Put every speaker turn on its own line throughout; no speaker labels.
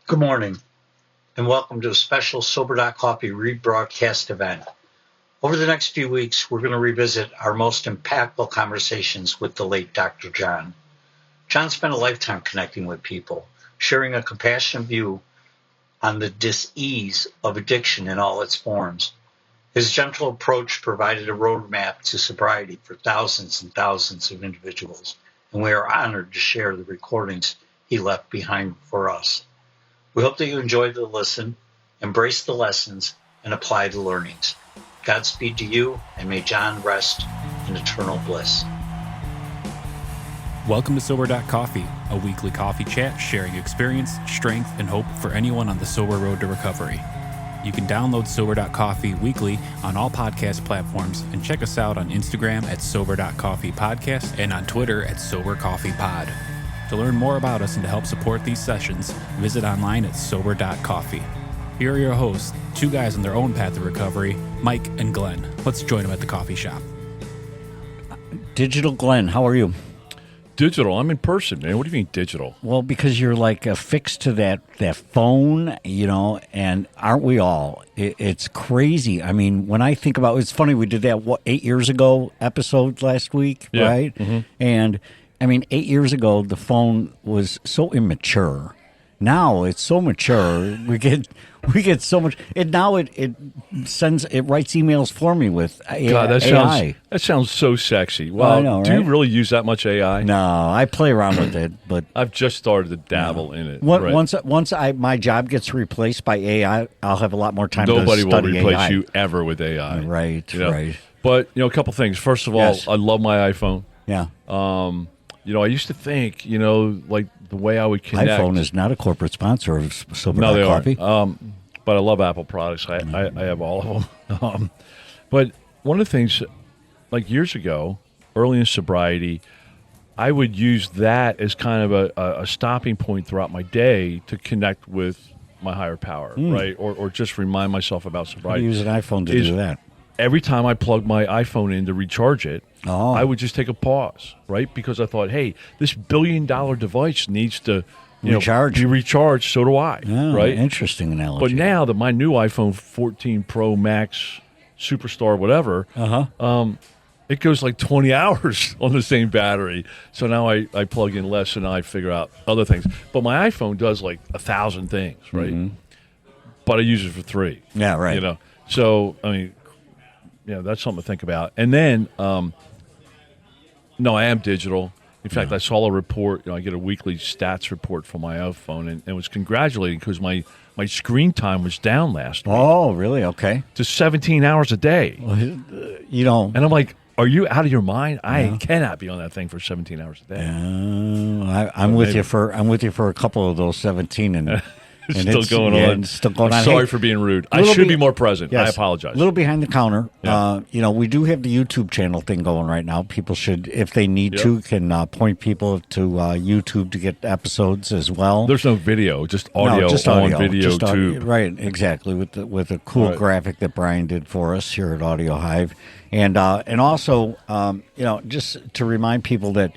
Good morning, and welcome to a special Sober.Coffee rebroadcast event. Over the next few weeks, we're going to revisit our most impactful conversations with the late Dr. John. John spent a lifetime connecting with people, sharing a compassionate view on the dis-ease of addiction in all its forms. His gentle approach provided a roadmap to sobriety for thousands and thousands of individuals, and we are honored to share the recordings he left behind for us. We hope that you enjoy the listen, embrace the lessons, and apply the learnings. Godspeed to you, and may John rest in eternal bliss.
Welcome to Sober.Coffee, a weekly coffee chat sharing experience, strength, and hope for anyone on the sober road to recovery. You can download Sober.Coffee weekly on all podcast platforms and check us out on Instagram at Sober.Coffee Podcast and on Twitter at SoberCoffeePod. To learn more about us and to help support these sessions, visit online at Sober.Coffee. Here are your hosts, two guys on their own path to recovery, Mike and Glenn. Let's join them at the coffee shop.
Digital Glenn, how are you?
Digital? I'm in person, man. What do you mean digital?
Well, because you're like affixed to that phone, and aren't we all? It's crazy. I mean, when I think about it's funny, we did that, 8 years ago episode last week,
yeah.
Right?
Mm-hmm.
And I mean, 8 years ago, the phone was so immature. Now it's so mature. We get so much. It writes emails for me with AI.
God, that sounds so sexy. Well,
I know, right?
Do you really use that much AI?
No, I play around with it, but
I've just started to dabble in it.
Once my job gets replaced by AI, I'll have a lot more time.
Nobody
to
will
study
replace
AI.
you ever with AI.
Right, right.
But a couple things. First of all,
Yes.
I love my iPhone.
Yeah.
I used to think, like the way I would connect.
iPhone is not a corporate sponsor of Sober.Coffee.
No, they aren't. But I love Apple products. I have all of them. But one of the things, like years ago, early in sobriety, I would use that as kind of a stopping point throughout my day to connect with my higher power, right? Or just remind myself about sobriety.
You use an iPhone to do that.
Every time I plug my iPhone in to recharge it, I would just take a pause, right? Because I thought, hey, this $1 billion device needs to be recharged, so do I, right?
Interesting analogy.
But now that my new iPhone 14 Pro Max Superstar, whatever, it goes like 20 hours on the same battery. So now I plug in less and I figure out other things. But my iPhone does like 1,000 things, right? Mm-hmm. But I use it for 3.
Yeah, right.
So, I mean, that's something to think about. And then, no, I am digital. In fact, I saw a report. I get a weekly stats report from my iPhone, and was congratulating because my screen time was down last week.
Oh, really? Okay.
To 17 hours a day. And I'm like, are you out of your mind? I cannot be on that thing for 17 hours a day.
I'm with you for a couple of those 17, and
It's still going on.
Still going on.
Sorry for being rude. I should be more present. Yes, I apologize.
A little behind the counter.
Yeah.
We do have the YouTube channel thing going right now. People should, if they need to, can point people to YouTube to get episodes as well.
There's no video, just audio, on video tube.
Right, exactly. With a cool graphic that Brian did for us here at Audio Hive, and also just to remind people that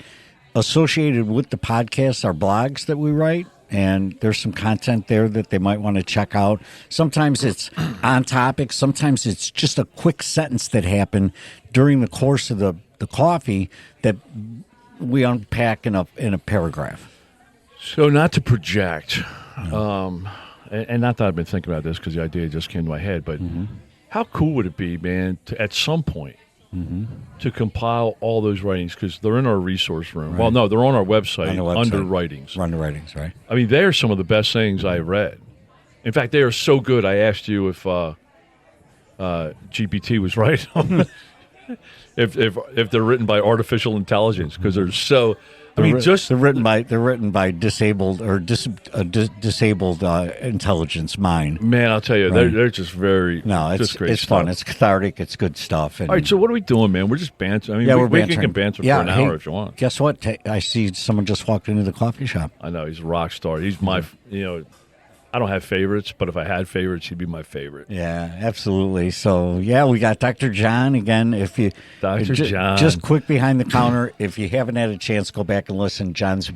associated with the podcast are blogs that we write. And there's some content there that they might want to check out. Sometimes it's on topic. Sometimes it's just a quick sentence that happened during the course of the coffee that we unpack in a paragraph.
So not to project, and not that I've been thinking about this because the idea just came to my head, but how cool would it be, man, to at some point to compile all those writings, because they're in our resource room. Right. Well, no, they're on our website, under writings.
Under writings, right?
I mean, they are some of the best things I've read. In fact, they are so good. I asked you if GPT was right, if they're written by artificial intelligence, because they're so. They're written by disabled or
disabled intelligence mind.
Man, I'll tell you, they're just very.
No, it's fun. It's cathartic. It's good stuff. And,
all right, so what are we doing, man? We're just bantering. I mean, we can banter for an hour if you want.
Guess what? I see someone just walked into the coffee shop.
I know he's a rock star. He's my, I don't have favorites, but if I had favorites, he'd be my favorite.
Yeah, absolutely. So, yeah, we got Dr. John again. If you
Dr. John.
Just quick behind the counter, if you haven't had a chance, go back and listen. John's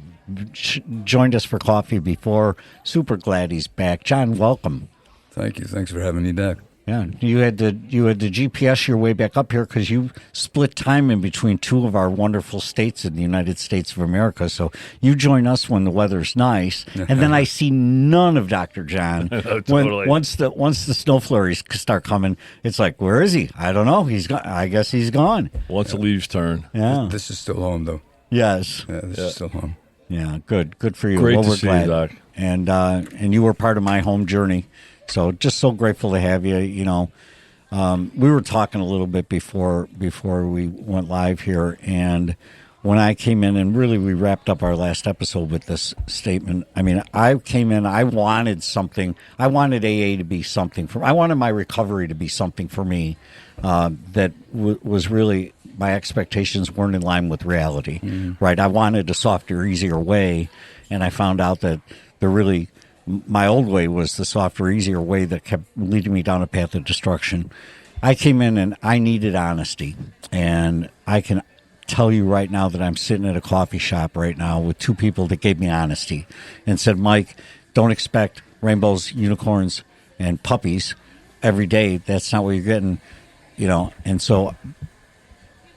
joined us for coffee before. Super glad he's back. John, welcome.
Thank you. Thanks for having me back.
Yeah, you had to GPS your way back up here because you split time in between two of our wonderful states in the United States of America. So you join us when the weather's nice, and then I see none of Dr. John.
Totally.
Once the snow flurries start coming, it's like, where is he? I don't know. He's gone. I guess he's gone.
Once the leaves turn.
Yeah.
This is still home, though.
Yes.
Yeah, this is still home.
Yeah. Good for you.
Great
well,
to
we're
see
glad.
you, Doc.
And you were part of my home journey. So just so grateful to have you. You know, we were talking a little bit before we went live here, and when I came in, and really we wrapped up our last episode with this statement. I mean, I came in, I wanted something. I wanted AA to be something I wanted my recovery to be something for me that was really, my expectations weren't in line with reality, right? I wanted a softer, easier way, and I found out that my old way was the softer, easier way that kept leading me down a path of destruction. I came in and I needed honesty. And I can tell you right now that I'm sitting at a coffee shop right now with two people that gave me honesty and said, Mike, don't expect rainbows, unicorns, and puppies every day. That's not what you're getting, you know. And so,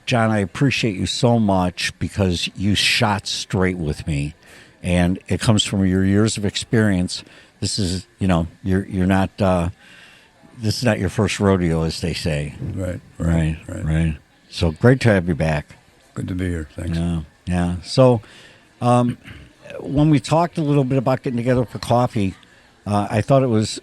John, I appreciate you so much because you shot straight with me. And it comes from your years of experience. This is, you know, you're not. This is not your first rodeo, as they say. Right. So great to have you back.
Good to be here. Thanks.
Yeah. So, when we talked a little bit about getting together for coffee, I thought it was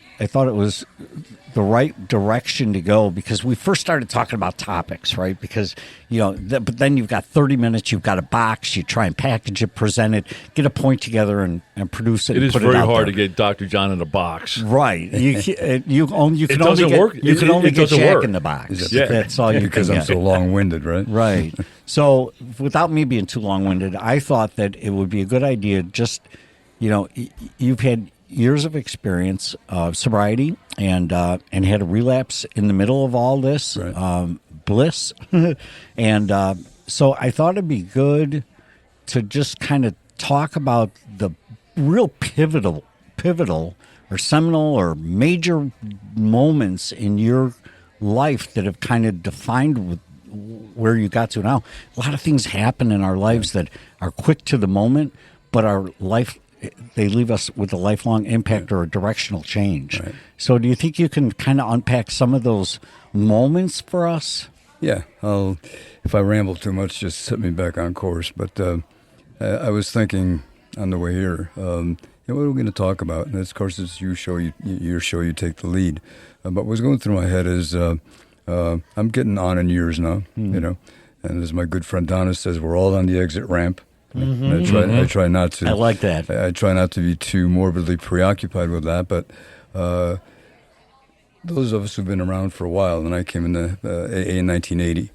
the right direction to go because we first started talking about topics, right? Because, you know, but then you've got 30 minutes, you've got a box, you try and package it, present it, get a point together and produce it.
It
and
is
put
very
it out
hard
there.
to get Dr. John in a box.
Right. You can only get
doesn't
Jack
work.
in the box.
Yeah.
That's all you
Because
can
I'm
get.
so long-winded, right?
Right. So without me being too long-winded, I thought that it would be a good idea just, you know, you've had years of experience of sobriety and had a relapse in the middle of all this bliss. And so I thought it'd be good to just kind of talk about the real pivotal or seminal or major moments in your life that have kind of defined where you got to now. A lot of things happen in our lives that are quick to the moment, but they leave us with a lifelong impact or a directional change.
Right.
So do you think you can kind of unpack some of those moments for us?
Yeah. If I ramble too much, just set me back on course. But I was thinking on the way here, what are we going to talk about? And of course, it's your show, you take the lead. But what was going through my head is I'm getting on in years now, you know. And as my good friend Donna says, we're all on the exit ramp. I try not to.
I like that.
I try not to be too morbidly preoccupied with that. But those of us who've been around for a while, and I came into AA in 1980,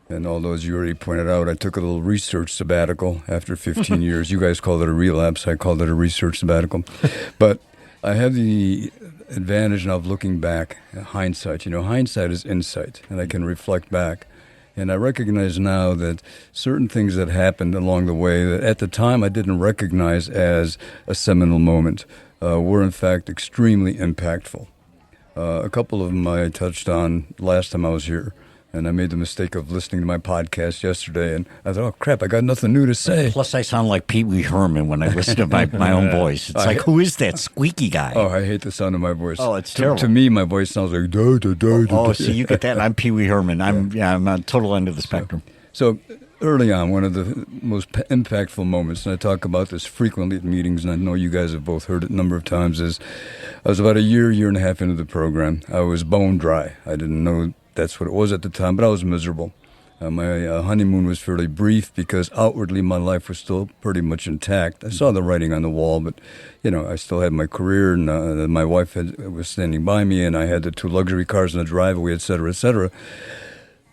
and although as you already pointed out, I took a little research sabbatical after 15 years. You guys called it a relapse. I called it a research sabbatical. But I have the advantage now of looking back at hindsight. You know, hindsight is insight, and I can reflect back. And I recognize now that certain things that happened along the way that at the time I didn't recognize as a seminal moment were in fact extremely impactful. A couple of them I touched on last time I was here. And I made the mistake of listening to my podcast yesterday, and I thought, oh, crap, I got nothing new to say.
Plus, I sound like Pee Wee Herman when I listen to my own voice. It's like, who is that squeaky guy?
Oh, I hate the sound of my voice.
Oh, it's terrible.
To me, my voice sounds like...
Oh, so you get that? I'm Pee Wee Herman. I'm on total end of the spectrum.
So early on, one of the most impactful moments, and I talk about this frequently at meetings, and I know you guys have both heard it a number of times, is I was about a year and a half into the program. I was bone dry. I didn't know that's what it was at the time, but I was miserable. My honeymoon was fairly brief because outwardly my life was still pretty much intact. I saw the writing on the wall, but, you know, I still had my career, and my wife was standing by me, and I had the 2 luxury cars in the driveway, et cetera, et cetera.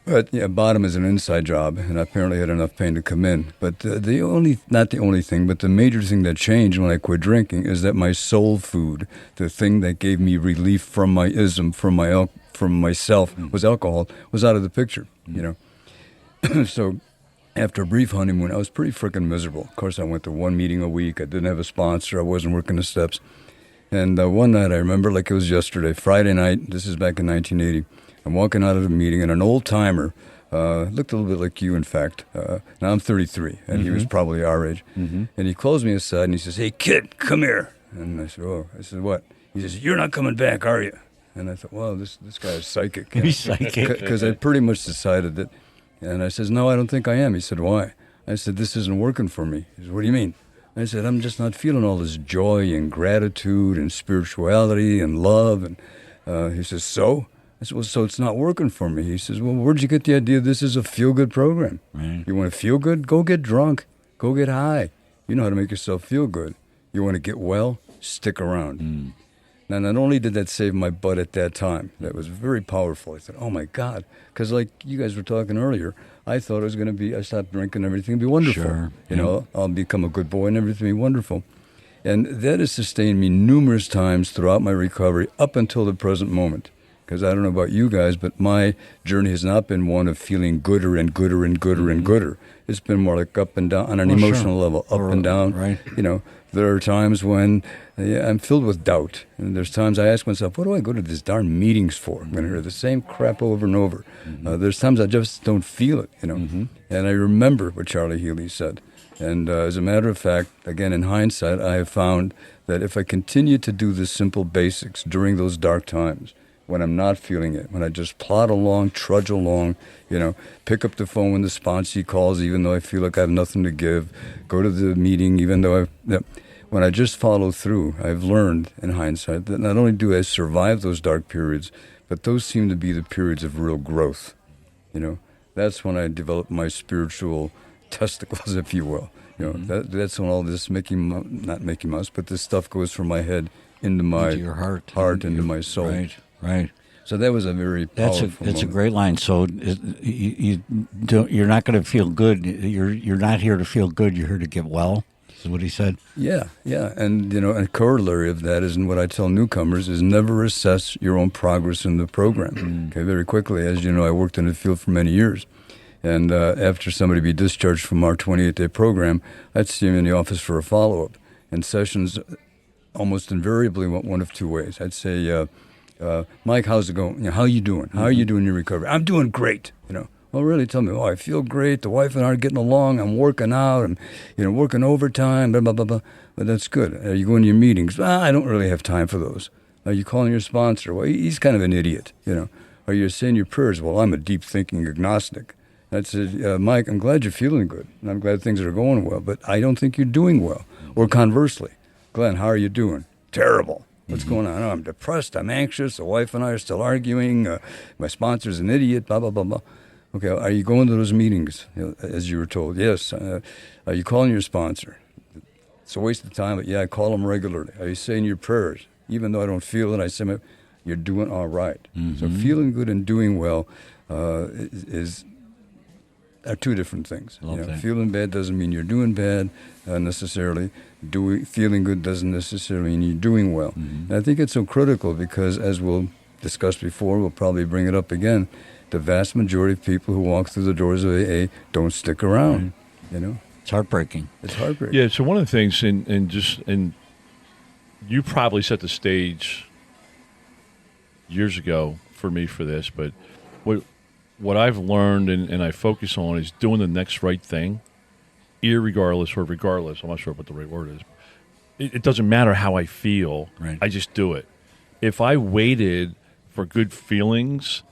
But yeah, bottom is an inside job, and I apparently had enough pain to come in. But not the only thing, but the major thing that changed when I quit drinking is that my soul food, the thing that gave me relief from my ism, from myself, was alcohol, was out of the picture, So after a brief honeymoon, I was pretty freaking miserable. Of course, I went to one meeting a week. I didn't have a sponsor. I wasn't working the steps. And one night, I remember like it was yesterday, Friday night, this is back in 1980, I'm walking out of the meeting, and an old-timer, looked a little bit like you, in fact. Now I'm 33, and he was probably our age. And he calls me aside, and he says, "Hey, kid, come here." And I said, "Oh." I said, "What?" He says, "You're not coming back, are you?" And I thought, well, this guy is psychic.
He's psychic.
Because I pretty much decided that. And I says, "No, I don't think I am." He said, "Why?" I said, "This isn't working for me." He said, "What do you mean?" I said, "I'm just not feeling all this joy and gratitude and spirituality and love." And he says, "So?" I said, "Well, so it's not working for me." He says, "Well, where'd you get the idea this is a feel-good program?
Right.
You want to feel good? Go get drunk. Go get high. You know how to make yourself feel good. You want to get well? Stick around." Now, not only did that save my butt at that time, that was very powerful. I said, "Oh, my God." Because like you guys were talking earlier, I thought it was going to be, I stopped drinking, everything would be wonderful.
Sure.
I'll become a good boy and everything will be wonderful. And that has sustained me numerous times throughout my recovery up until the present moment. Because I don't know about you guys, but my journey has not been one of feeling gooder and gooder and gooder and gooder. It's been more like up and down on an emotional level, up and down.
Right.
There are times when I'm filled with doubt. And there's times I ask myself, what do I go to these darn meetings for? I'm going to hear the same crap over and over. There's times I just don't feel it, And I remember what Charlie Healy said. And as a matter of fact, again, in hindsight, I have found that if I continue to do the simple basics during those dark times, when I'm not feeling it, when I just plod along, trudge along, pick up the phone when the sponsee calls, even though I feel like I have nothing to give, go to the meeting, even though when I just follow through, I've learned in hindsight that not only do I survive those dark periods, but those seem to be the periods of real growth. That's when I develop my spiritual testicles, if you will. That's when all this not Mickey Mouse, but this stuff goes from my head into
your heart,
into my soul.
Right.
So that was a very powerful
That's a
moment.
great line. So you're not going to feel good. You're not here to feel good. You're here to get well. Is what he said.
Yeah. And, a corollary of that is, and what I tell newcomers, is never assess your own progress in the program. Okay, very quickly. As you know, I worked in the field for many years. And after somebody be discharged from our 28-day program, I'd see him in the office for a follow-up. And sessions almost invariably went one of two ways. I'd say, "Mike, how's it going? How are you doing? How are you doing in your recovery?" "I'm doing great." "Oh, really? Tell me." "Oh, I feel great. The wife and I are getting along. I'm working out. I'm, working overtime. Blah blah blah blah." "Well, that's good. Are you going to your meetings?" "Well, I don't really have time for those." "Are you calling your sponsor?" "Well, he's kind of an idiot." "Are you saying your prayers?" "Well, I'm a deep thinking agnostic." I said, "Mike, I'm glad you're feeling good, and I'm glad things are going well, but I don't think you're doing well." Or conversely, "Glenn, how are you doing?" "Terrible." "What's going on?" "Oh, I'm depressed. I'm anxious. The wife and I are still arguing. My sponsor's an idiot, blah, blah, blah, blah." "Okay, are you going to those meetings, as you were told?" "Yes." "Are you calling your sponsor?" "It's a waste of time, but yeah, I call them regularly." "Are you saying your prayers?" "Even though I don't feel it, I say, you're doing all right." So feeling good and doing well are two different things. Feeling bad doesn't mean you're doing bad necessarily. Feeling good doesn't necessarily mean you're doing well. And I think it's so critical because, as we'll discuss before, we'll probably bring it up again, the vast majority of people who walk through the doors of AA don't stick around.
It's heartbreaking.
It's heartbreaking.
Yeah, so one of the things, and you probably set the stage years ago for me for this, but what I've learned and I focus on is doing the next right thing, irregardless or regardless. I'm not sure what the right word is. It doesn't matter how I feel.
Right.
I just do it. If I waited for good feelings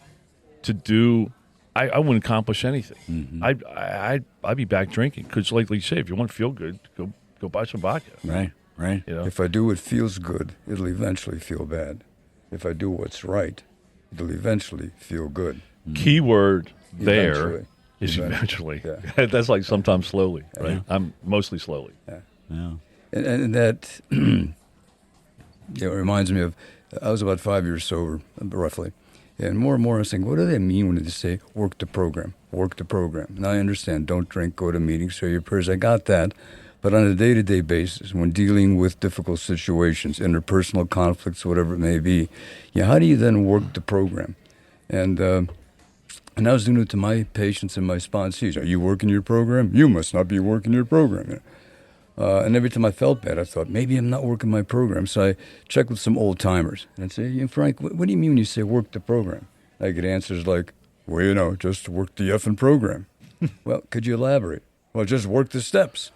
to do, I wouldn't accomplish anything. I'd be back drinking because, like you say, if you want to feel good, go buy some vodka.
Right.
If I do what feels good, it'll eventually feel bad. If I do what's right, it'll eventually feel good.
Key word there
Eventually.
is eventually.
Yeah.
That's like sometimes slowly, right? I'm mostly slowly.
Yeah.
And that it reminds me of, I was about 5 years sober, roughly, And more I was thinking, what do they mean when they say work the program, work the program? Now I understand, don't drink, go to meetings, say your prayers. I got that. But on a day-to-day basis, when dealing with difficult situations, interpersonal conflicts, whatever it may be, how do you then work the program? And I was doing it to my patients and my sponsees. Are you working your program? You must not be working your program. And every time I felt bad, I thought, maybe I'm not working my program. So I checked with some old-timers. And I'd say, Frank, what do you mean when you say work the program? I get answers like, well, just work the effing program. Well, could you elaborate? Well, just work the steps.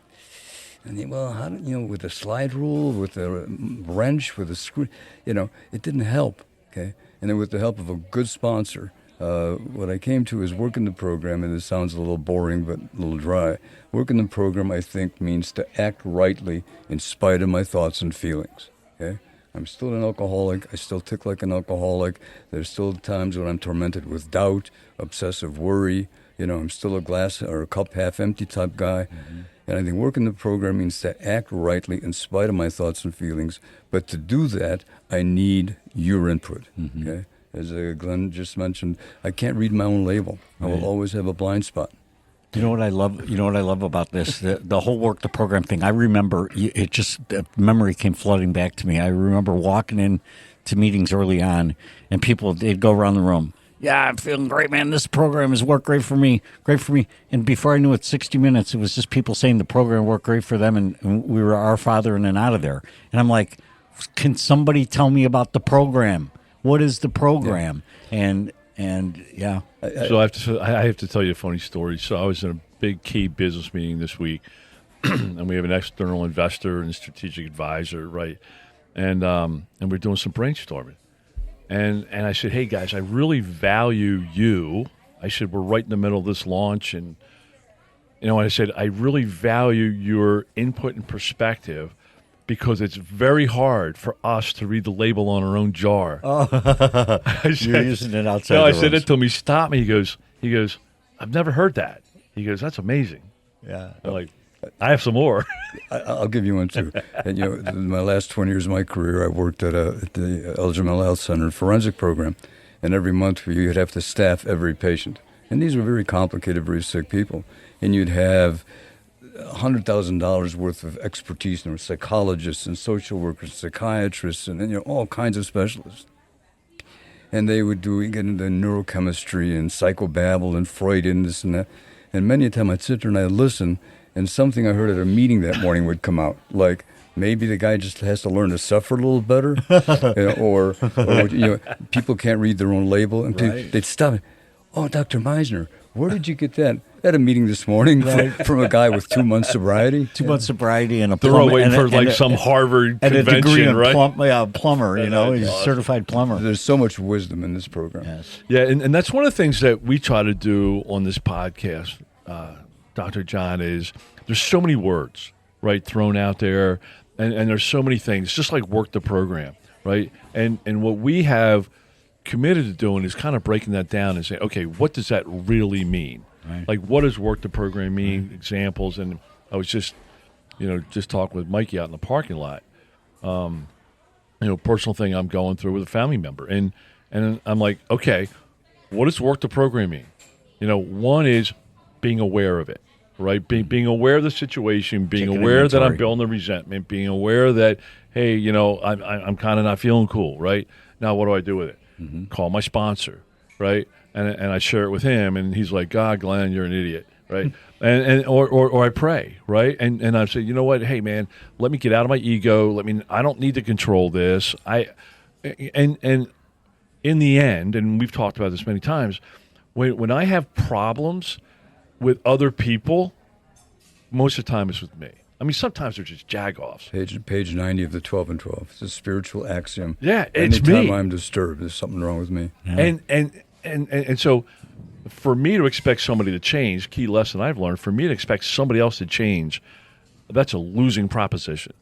And how do with a slide rule, with a wrench, with a screw, it didn't help, okay? And then with the help of a good sponsor, what I came to is working the program, and this sounds a little boring but a little dry. Working the program, I think, means to act rightly in spite of my thoughts and feelings, okay? I'm still an alcoholic. I still tick like an alcoholic. There's still times when I'm tormented with doubt, obsessive worry. I'm still a glass or a cup half empty type guy. Mm-hmm. And I think working the program means to act rightly in spite of my thoughts and feelings. But to do that, I need your input. Mm-hmm. Okay, as Glenn just mentioned, I can't read my own label. Right. I will always have a blind spot.
You know what I love? You know what I love about this? The whole work the program thing. I remember it. Just the memory came flooding back to me. I remember walking in to meetings early on, and they'd go around the room. Yeah, I'm feeling great, man. This program has worked great for me. And before I knew it, 60 minutes, it was just people saying the program worked great for them, and we were our father and then out of there. And I'm like, can somebody tell me about the program? What is the program? Yeah. And yeah.
So I have to tell you a funny story. So I was in a big key business meeting this week, and we have an external investor and strategic advisor, right? And we're doing some brainstorming. And I said, hey, guys, I really value you. I said, we're right in the middle of this launch. And, I said, I really value your input and perspective because it's very hard for us to read the label on our own jar. Oh,
you're using it outside
No,
the
I said
rooms.
it to him. He stopped me. He goes, I've never heard that. He goes, that's amazing.
Yeah.
I'm like, I have some more.
I'll give you one, too. And, in my last 20 years of my career, I worked at the Eligible Health Center forensic program. And every month, you'd have to staff every patient. And these were very complicated, very sick people. And you'd have $100,000 worth of expertise. There were psychologists and social workers, psychiatrists, and all kinds of specialists. And they would get into neurochemistry and psychobabble and Freud and this and that. And many a time I'd sit there and I'd listen, and something I heard at a meeting that morning would come out, like maybe the guy just has to learn to suffer a little better, or people can't read their own label, and
right.
They'd stop. Oh, Dr. Meisner, where did you get that? At a meeting this morning from a guy with 2 months sobriety.
2 months sobriety and a
plumber. They're all waiting for some Harvard
and
convention,
a degree in
right?
Plumber, he's a certified plumber.
There's so much wisdom in this program.
Yes.
Yeah, and that's one of the things that we try to do on this podcast, Dr. John, is there's so many words, right, thrown out there, and there's so many things, just like work the program, right? And what we have committed to doing is kind of breaking that down and saying, okay, what does that really mean? Right. Like, what does work the program mean? Right. Examples. And I was just talking with Mikey out in the parking lot. Personal thing I'm going through with a family member. And I'm like, okay, what does work the program mean? One is being aware of it, right? Being aware of the situation, being aware that I'm building the resentment, being aware that, hey, I'm kind of not feeling cool, right? Now, what do I do with it? Mm-hmm. Call my sponsor, right? And I share it with him, and he's like, God, Glenn, you're an idiot, right? or I pray, right? And I say, you know what? Hey, man, let me get out of my ego. I don't need to control this. And in the end, and we've talked about this many times, when I have problems with other people, most of the time it's with me. Sometimes they're just jag-offs.
Page 90 of the 12 and 12. It's a spiritual axiom.
Yeah, it's me.
Anytime I'm disturbed, there's something wrong with me.
Yeah. And so for me to expect somebody to change, key lesson I've learned, for me to expect somebody else to change, that's a losing proposition.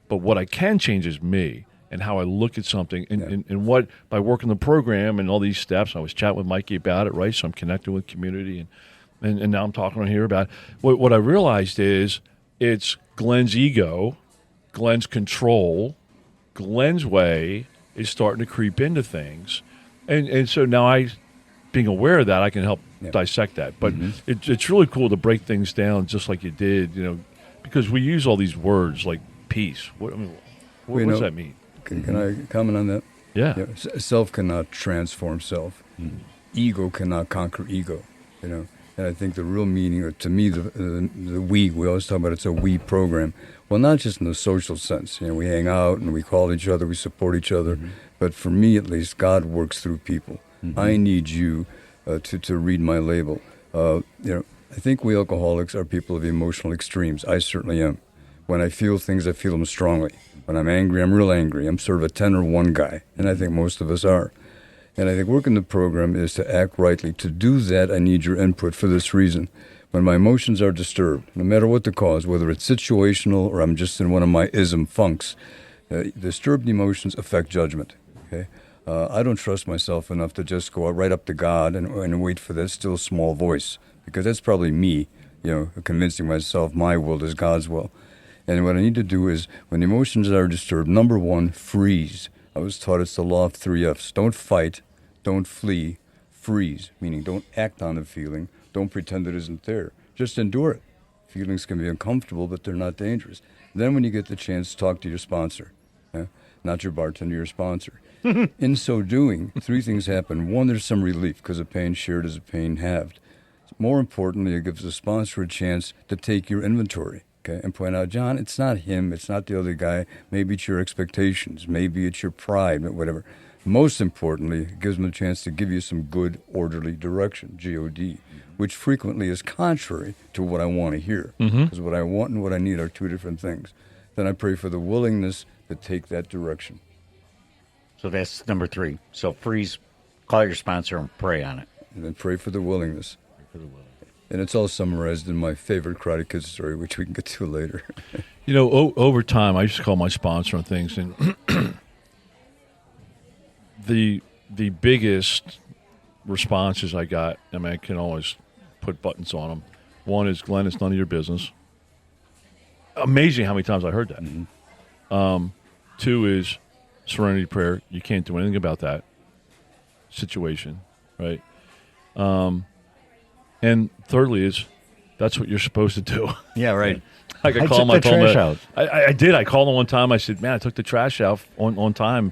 But what I can change is me and how I look at something. And what, by working the program and all these steps, I was chatting with Mikey about it, right? So I'm connecting with community, and now I'm talking here about it. What I realized is it's Glenn's ego, Glenn's control, Glenn's way is starting to creep into things. And so now being aware of that, I can help dissect that. But it's really cool to break things down just like you did, because we use all these words like peace. What does that mean?
Can I comment on that?
Yeah.
Self cannot transform self. Ego cannot conquer ego. And I think the real meaning, to me, the we always talk about it's a we program. Well, not just in the social sense. We hang out and we call each other, we support each other. But for me, at least, God works through people. I need you to read my label. I think we alcoholics are people of emotional extremes. I certainly am. When I feel things, I feel them strongly. When I'm angry, I'm real angry. I'm sort of a 10 or 1 guy, and I think most of us are. And I think working the program is to act rightly. To do that, I need your input for this reason. When my emotions are disturbed, no matter what the cause, whether it's situational or I'm just in one of my ism funks, disturbed emotions affect judgment. Okay, I don't trust myself enough to just go right up to God and wait for that still small voice, because that's probably me, convincing myself my will is God's will. And what I need to do is, when emotions are disturbed, number 1, freeze. I was taught it's the law of 3 F's. Don't fight, don't flee, freeze, meaning don't act on the feeling, don't pretend it isn't there. Just endure it. Feelings can be uncomfortable, but they're not dangerous. Then when you get the chance, talk to your sponsor. Not your bartender, your sponsor. In so doing, 3 things happen. 1, there's some relief, because a pain shared is a pain halved. More importantly, it gives the sponsor a chance to take your inventory. Okay, and point out, John, it's not him, it's not the other guy. Maybe it's your expectations, maybe it's your pride, whatever. Most importantly, it gives them a chance to give you some good, orderly direction, G-O-D, which frequently is contrary to what I want to hear. Because what I want and what I need are 2 different things. Then I pray for the willingness to take that direction.
So that's number 3. So freeze, call your sponsor and pray on it.
And then pray for the willingness. And it's all summarized in my favorite Karate Kid story, which we can get to later.
Over time, I used to call my sponsor on things, and the biggest responses I got, I can always put buttons on them. 1 is, Glenn, it's none of your business. Amazing how many times I heard that. 2 is serenity prayer. You can't do anything about that situation, right? And thirdly is, that's what you're supposed to do.
Yeah, right.
I could call my
trash out.
I did. I called him one time. I said, man, I took the trash out on time.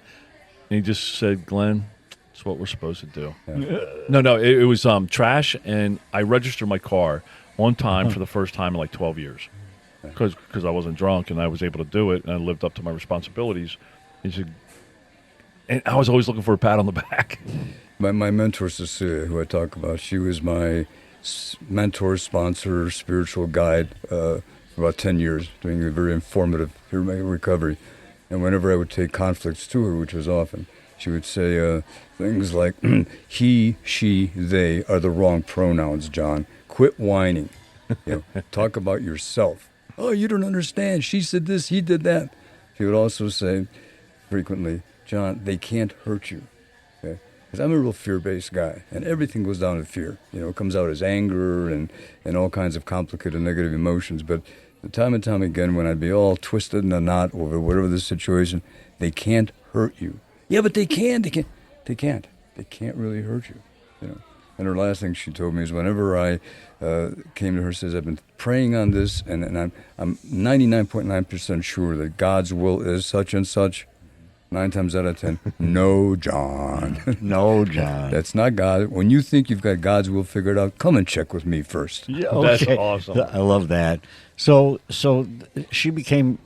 And he just said, Glenn, it's what we're supposed to do. Yeah. No, it was trash, and I registered my car on time for the first time in like 12 years. Because I wasn't drunk, and I was able to do it, and I lived up to my responsibilities. He said, and I was always looking for a pat on the back.
My mentor, Cecilia, who I talk about, she was my mentor, sponsor, spiritual guide for about 10 years, doing a very informative recovery. And whenever I would take conflicts to her, which was often, she would say things like, he, she, they are the wrong pronouns, John. Quit whining. Talk about yourself. Oh, you don't understand. She said this, he did that. She would also say frequently, John, they can't hurt you. Okay? Because I'm a real fear-based guy, and everything goes down to fear. It comes out as anger and all kinds of complicated negative emotions. But time and time again, when I'd be all twisted in a knot over whatever the situation, they can't hurt you. Yeah, but they can. They can't. They can't really hurt you. And her last thing she told me is, whenever I came to her, says, I've been praying on this, and I'm 99.9% sure that God's will is such and such. 9 times out of 10, no, John.
No, John.
That's not God. When you think you've got God's will figured out, come and check with me first.
Yeah, okay. That's awesome.
I love that. So she became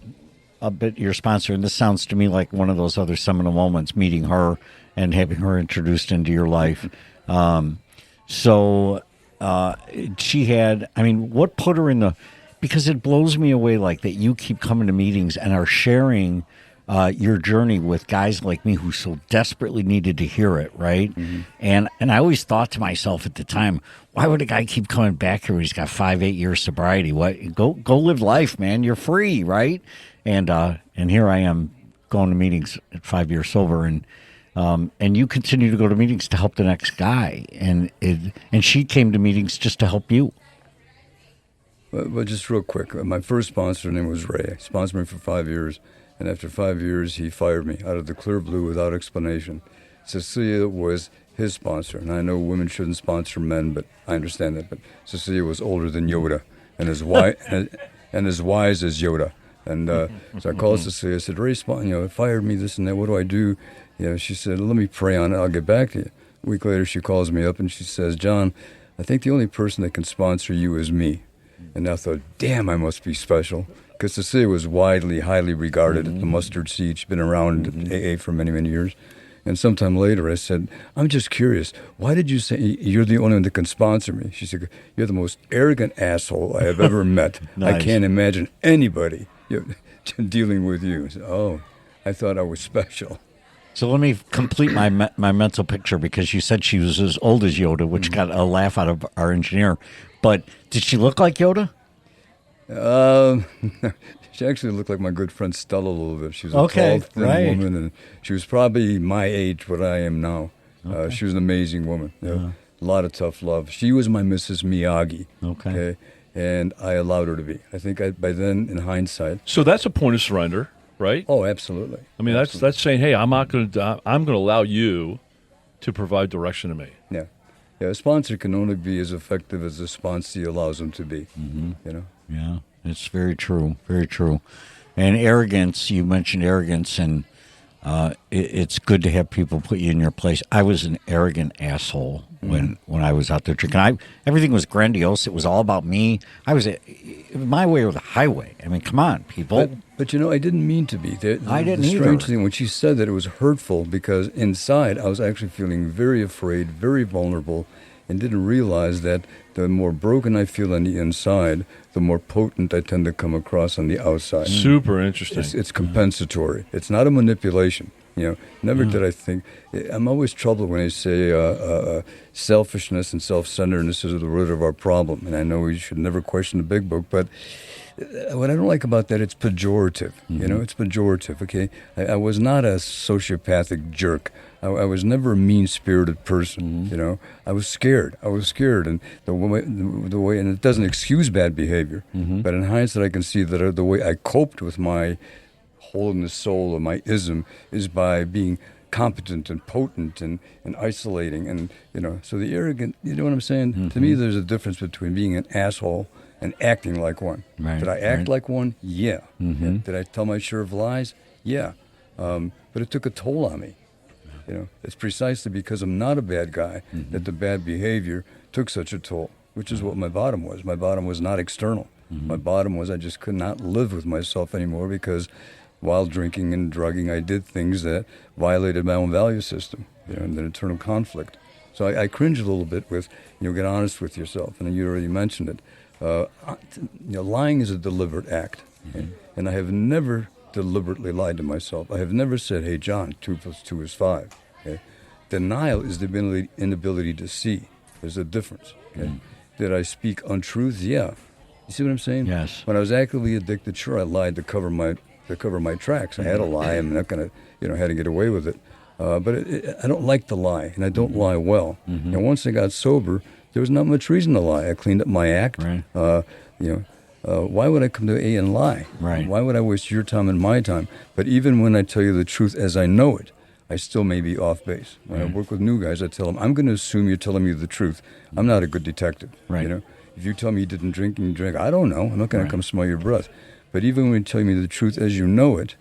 a bit your sponsor, and this sounds to me like one of those other seminal moments, meeting her and having her introduced into your life. She had, what put her in the, because it blows me away like that you keep coming to meetings and are sharing your journey with guys like me who so desperately needed to hear it, right? Mm-hmm. And I always thought to myself at the time, why would a guy keep coming back here when he's got 5-8 years sobriety? What? Go live life, man. You're free, right? And here I am going to meetings at 5 years sober, and you continue to go to meetings to help the next guy, and she came to meetings just to help you.
Well, just real quick, my first sponsor name was Ray. He sponsored me for 5 years. And after 5 years, he fired me out of the clear blue without explanation. Cecilia was his sponsor. And I know women shouldn't sponsor men, but I understand that. But Cecilia was older than Yoda and as wise and as wise as Yoda. And so I called Cecilia. I said, Ray, it fired me, this and that. What do I do? She said, let me pray on it. I'll get back to you. A week later, she calls me up and she says, John, I think the only person that can sponsor you is me. And I thought, damn, I must be special. Because Cecilia was highly regarded at the Mustard Seed. She'd been around AA for many, many years. And sometime later, I said, I'm just curious. Why did you say you're the only one that can sponsor me? She said, you're the most arrogant asshole I have ever met.
Nice.
I can't imagine anybody dealing with you. So, I thought I was special.
So let me complete my mental picture, because you said she was as old as Yoda, which got a laugh out of our engineer. But did she look like Yoda?
She actually looked like my good friend Stella a little bit. She was a tall, thin woman, and she was probably my age, what I am now. She was an amazing woman. A lot of tough love. She was my Mrs. Miyagi. Okay. And I allowed her to be. I think by then, in hindsight.
So that's a point of surrender, right?
Oh, absolutely.
I mean, that's saying, hey, I'm going to allow you to provide direction to me.
Yeah. A sponsor can only be as effective as the sponsee allows them to be.
Yeah, it's very true. Very true. And arrogance, you mentioned arrogance, and it's good to have people put you in your place. I was an arrogant asshole when I was out there drinking. Everything was grandiose. It was all about me. I was my way or the highway. I mean, come on, people.
But I didn't mean to be.
I didn't
either. The strange
either.
thing, when she said that, it was hurtful, because inside I was actually feeling very afraid, very vulnerable, and didn't realize that the more broken I feel on the inside, the more potent I tend to come across on the outside.
Super interesting.
It's compensatory. It's not a manipulation. Never did I think. I'm always troubled when they say selfishness and self-centeredness is the root of our problem. And I know we should never question the big book, but what I don't like about that, it's pejorative. It's pejorative, okay? I was not a sociopathic jerk. I was never a mean-spirited person, I was scared. And the way, and it doesn't excuse bad behavior, but in hindsight I can see that the way I coped with my hole in the soul, or my ism, is by being competent and potent and isolating. And, so the arrogant, you know what I'm saying? To me, there's a difference between being an asshole and acting like one.
Right,
Did I act like one? Yeah. Did I tell my share of lies? Yeah. But it took a toll on me. It's precisely because I'm not a bad guy that the bad behavior took such a toll, which is what my bottom was. My bottom was not external. My bottom was I just could not live with myself anymore, because while drinking and drugging, I did things that violated my own value system, and an internal conflict. So I cringe a little bit with, get honest with yourself. And you already mentioned it. Lying is a deliberate act. And I have never deliberately lied to myself. I have never said, hey, John, 2 + 2 is 5. Okay? Denial is the inability to see. There's a difference. Okay? Did I speak untruths? Yeah. You see what I'm saying?
Yes.
When I was actively addicted, sure, I lied to cover my tracks. I had to lie. I'm not going to, had to get away with it. But I don't like to lie, and I don't lie well. And once I got sober, there was not much reason to lie. I cleaned up my act.
Right.
Why would I come to AA and lie?
Right.
Why would I waste your time and my time? But even when I tell you the truth as I know it, I still may be off base. When I work with new guys, I tell them, I'm going to assume you're telling me the truth. I'm not a good detective.
Right.
If you tell me you didn't drink and you drink, I don't know. I'm not going to come smell your breath. But even when you tell me the truth as you know it,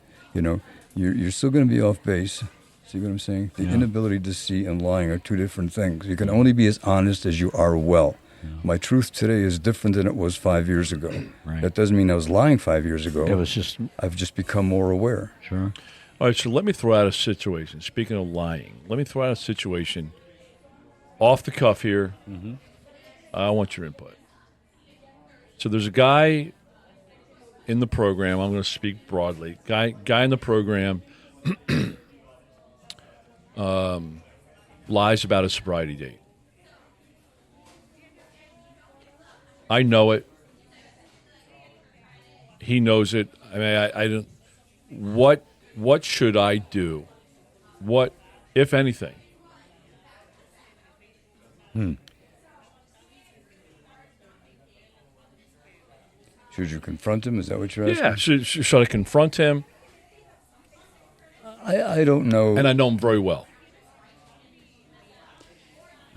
you're still going to be off base. See what I'm saying? The inability to see and lying are two different things. You can only be as honest as you are well. My truth today is different than it was 5 years ago.
Right.
That doesn't mean I was lying 5 years ago. I've just become more aware.
Sure.
All right, so let me throw out a situation. Speaking of lying, let me throw out a situation off the cuff here. I want your input. So there's a guy in the program. I'm going to speak broadly. Guy in the program lies about his sobriety date. I know it. He knows it. I mean, I don't. What should I do? What, if anything?
Should you confront him? Is that what you're asking?
Yeah. Should I confront him?
I don't know.
And I know him very well.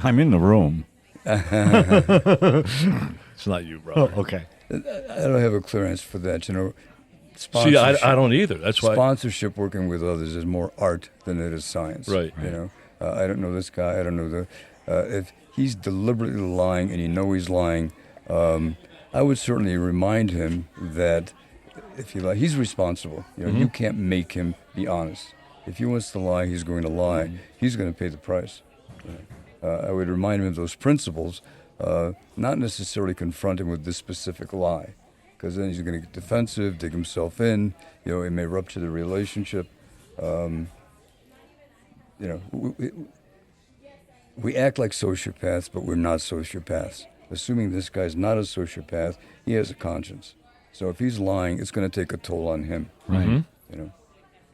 I'm in the room.
It's not you, bro.
Oh, okay.
I don't have a clear answer for that.
See, I don't either. That's why.
Sponsorship, working with others, is more art than it is science.
Right.
I don't know this guy. I don't know if he's deliberately lying and he's lying. I would certainly remind him that if he lies, he's responsible. You can't make him be honest. If he wants to lie, he's going to lie. He's going to pay the price. I would remind him of those principles, not necessarily confront him with this specific lie, because then he's going to get defensive, dig himself in. It may rupture the relationship. We act like sociopaths, but we're not sociopaths. Assuming this guy's not a sociopath, he has a conscience. So if he's lying, it's going to take a toll on him.
Right.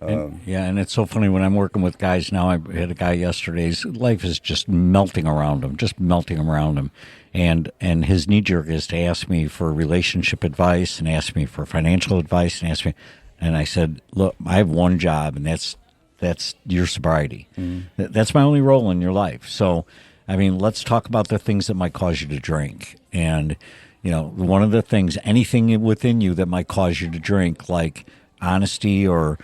And it's so funny when I'm working with guys now. I had a guy yesterday. His life is just melting around him, and his knee jerk is to ask me for relationship advice and ask me for financial advice and I said, look, I have one job, and that's your sobriety. That's my only role in your life. So, I mean, let's talk about the things that might cause you to drink. And, one of the things, anything within you that might cause you to drink, like honesty or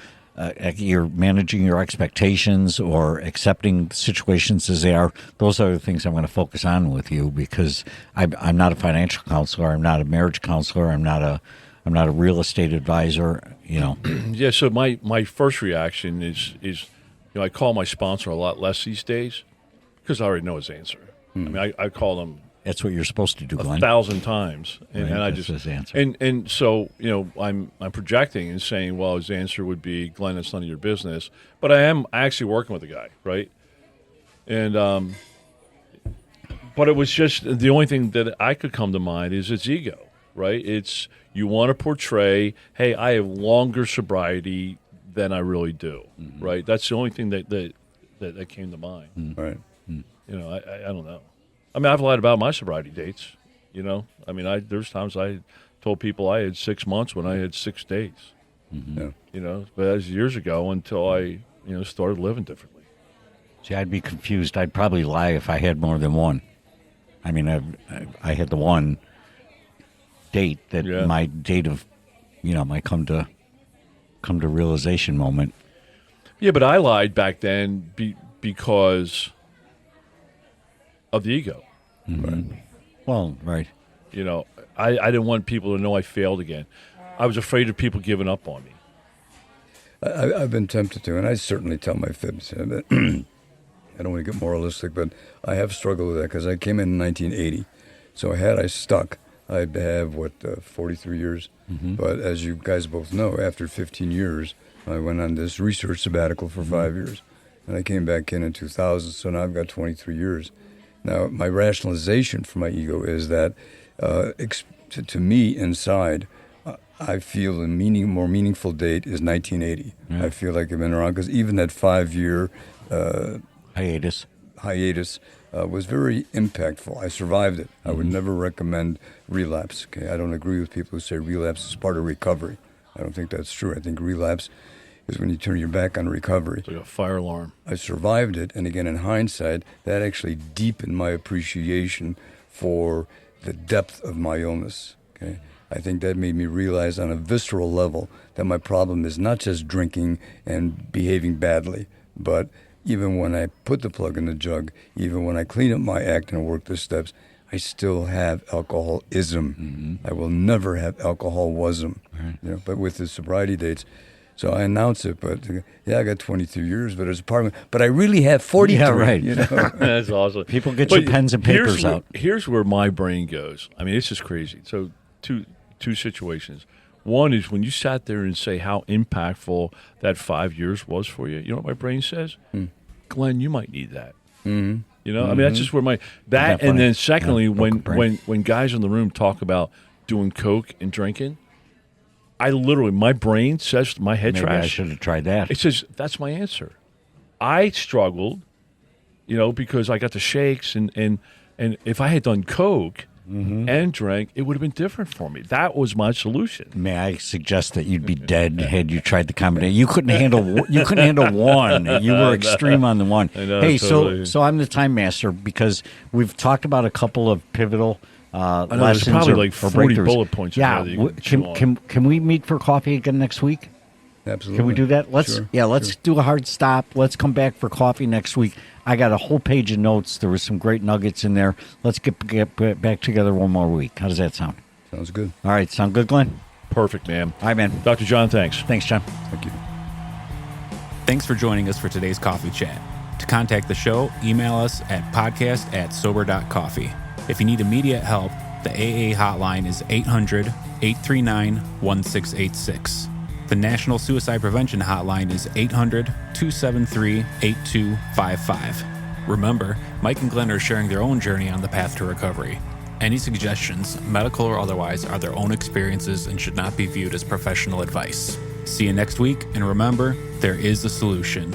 you're managing your expectations or accepting situations as they are, those are the things I'm going to focus on with you, because I'm not a financial counselor. I'm not a marriage counselor. I'm not a real estate advisor,
Yeah, so my first reaction is I call my sponsor a lot less these days because I already know his answer. I mean, I call him.
That's what you're supposed to do, Glenn.
1,000 times, and I
that's
just
his answer.
And so I'm projecting and saying, well, his answer would be, Glenn, it's none of your business. But I am actually working with the guy, right? And but it was just the only thing that I could come to mind is its ego, right? It's you want to portray, hey, I have longer sobriety than I really do, right? That's the only thing that came to mind.
Right.
I don't know. I mean, I've lied about my sobriety dates. I mean, there's times I told people I had 6 months when I had 6 days.
Yeah.
But that was years ago until I started living differently.
See, I'd be confused. I'd probably lie if I had more than one. I mean, I had the one date that my date of, my come to realization moment.
Yeah, but I lied back then because of the ego.
Right. Well, right.
I didn't want people to know I failed again. I was afraid of people giving up on me.
I've been tempted to, and I certainly tell my fibs. I don't want to get moralistic, but I have struggled with that because I came in 1980. So had I stuck, I'd have, 43 years. But as you guys both know, after 15 years, I went on this research sabbatical for 5 years. And I came back in 2000, so now I've got 23 years. Now, my rationalization for my ego is that, to me, inside, I feel the more meaningful date is 1980. I feel like I've been around, because even that 5-year
hiatus
was very impactful. I survived it. I would never recommend relapse. Okay, I don't agree with people who say relapse is part of recovery. I don't think that's true. I think relapse is when you turn your back on recovery.
It's like a fire alarm.
I survived it, and again, in hindsight, that actually deepened my appreciation for the depth of my illness. Okay, I think that made me realize on a visceral level that my problem is not just drinking and behaving badly, but even when I put the plug in the jug, even when I clean up my act and work the steps, I still have alcoholism. I will never have alcoholism. Right. But with the sobriety dates, so I announce it, but I got 22 years, but it's a part of me. But I really have 43.
Yeah, right.
That's awesome.
People get your pens and papers out.
Here's where my brain goes. I mean, it's just crazy. So two situations. One is when you sat there and say how impactful that 5 years was for you. You know what my brain says? Glenn, you might need that. I mean, that's just where and then secondly, when guys in the room talk about doing coke and drinking, I literally, my brain says, my head
Maybe
trash.
I should have tried that.
It says, that's my answer. I struggled, because I got the shakes, and if I had done coke, and drank, it would have been different for me. That was my solution.
May I suggest that you'd be dead had you tried the combination? You couldn't handle. You couldn't handle one. You were extreme on the one.
I know,
Hey,
totally.
so I'm the time master because we've talked about a couple of pivotal
I know, there's
lessons.
probably
or
like 40
breakthroughs.
bullet points in
Yeah,
there that you can chew on.
can we meet for coffee again next week?
Absolutely.
Can we do that? Let's
Sure.
do a hard stop. Let's come back for coffee next week. I got a whole page of notes. There was some great nuggets in there. Let's get back together one more week. How does that sound?
Sounds good.
All right, sound good, Glenn?
Perfect, man.
All right, man.
Dr. John, thanks.
Thanks, John.
Thank you.
Thanks for joining us for today's coffee chat. To contact the show, email us at podcast@sober.coffee. If you need immediate help, the AA hotline is 800-839-1686. The National Suicide Prevention Hotline is 800-273-8255. Remember, Mike and Glenn are sharing their own journey on the path to recovery. Any suggestions, medical or otherwise, are their own experiences and should not be viewed as professional advice. See you next week, and remember, there is a solution.